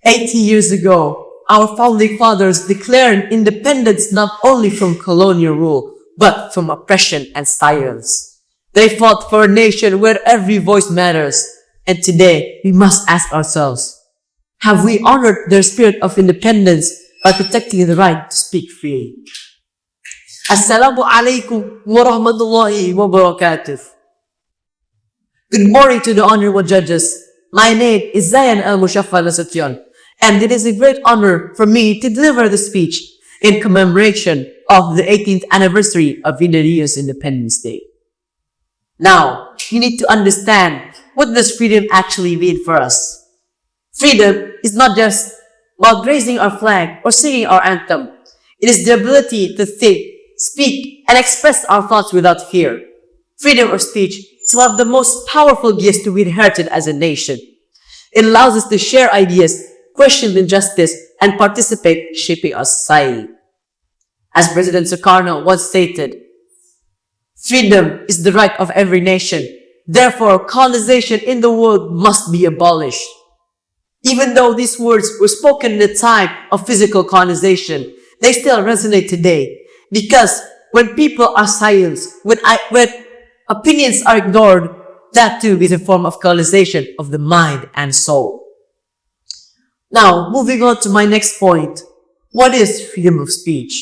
80 years ago, our founding fathers declared independence not only from colonial rule, but from oppression and silence. They fought for a nation where every voice matters. And today, we must ask ourselves, have we honored their spirit of independence by protecting the right to speak freely? Assalamu alaikum wa rahmatullahi wa barakatuh. Good morning to the honorable judges. My name is Zayaan Musyaffa Nasution, and it is a great honor for me to deliver the speech in commemoration of the 18th anniversary of Indonesia's Independence Day. Now, you need to understand what does freedom actually mean for us. Freedom is not just about raising our flag or singing our anthem. It is the ability to think, speak, and express our thoughts without fear. Freedom of speech is one of the most powerful gifts to be inherited as a nation. It allows us to share ideas, question injustice, and participate in shaping our society. As President Sukarno once stated, freedom is the right of every nation. Therefore, colonization in the world must be abolished. Even though these words were spoken in the time of physical colonization, they still resonate today. Because when people are silenced, when opinions are ignored, that too is a form of colonization of the mind and soul. Now, moving on to my next point. What is freedom of speech?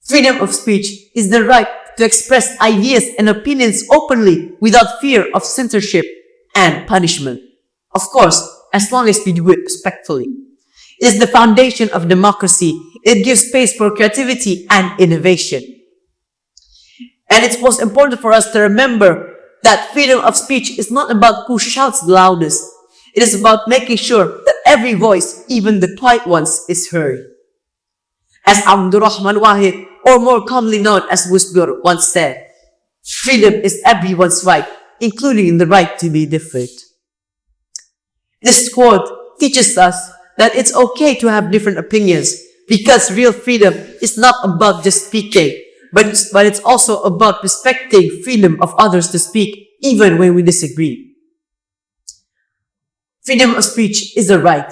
Freedom of speech is the right to express ideas and opinions openly without fear of censorship and punishment. Of course, as long as we do it respectfully. It is the foundation of democracy. It gives space for creativity and innovation. And it's most important for us to remember that freedom of speech is not about who shouts the loudest. It is about making sure that every voice, even the quiet ones, is heard. As Abdurrahman Wahid, or more commonly known as Musbir, once said, freedom is everyone's right, including the right to be different. This quote teaches us that it's okay to have different opinions because real freedom is not about just speaking, but it's also about respecting freedom of others to speak even when we disagree. Freedom of speech is a right,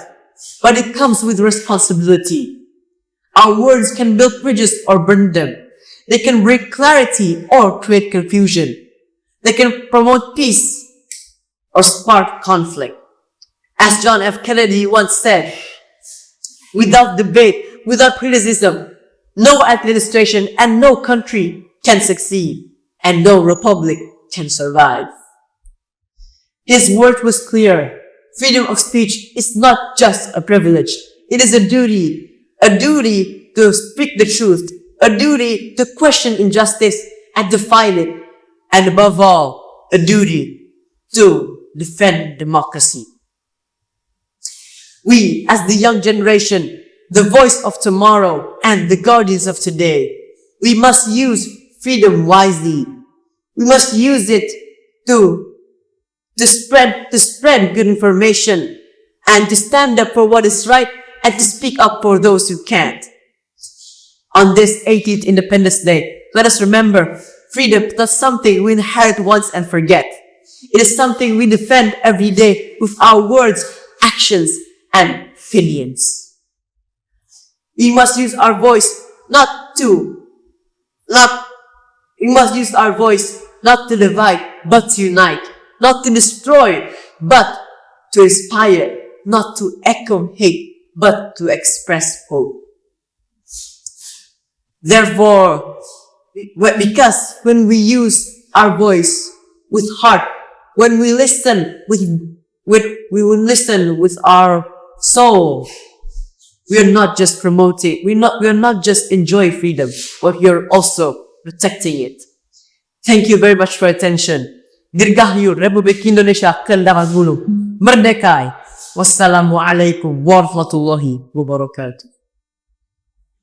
but it comes with responsibility. Our words can build bridges or burn them. They can bring clarity or create confusion. They can promote peace or spark conflict. As John F. Kennedy once said, without debate, without criticism, no administration and no country can succeed, and no republic can survive. His word was clear. Freedom of speech is not just a privilege. It is a duty to speak the truth, a duty to question injustice and to fight it, and above all, a duty to defend democracy. We, as the young generation, the voice of tomorrow and the guardians of today, we must use freedom wisely. We must use it to spread good information and to stand up for what is right and to speak up for those who can't. On this 18th Independence Day, let us remember, freedom is not something we inherit once and forget. It is something we defend every day with our words, actions, and feelings. We must use our voice not to divide, but to unite, not to destroy, but to inspire, not to echo hate, but to express hope. Therefore, because when we use our voice with heart, when we listen we will listen with our soul, we are not just promoting, we are not just enjoying freedom, but we are also protecting it. Thank you very much for attention. Dirgahayu Republik Indonesia ke-80. Merdeka! Wassalamualaikum warahmatullahi wabarakatuh.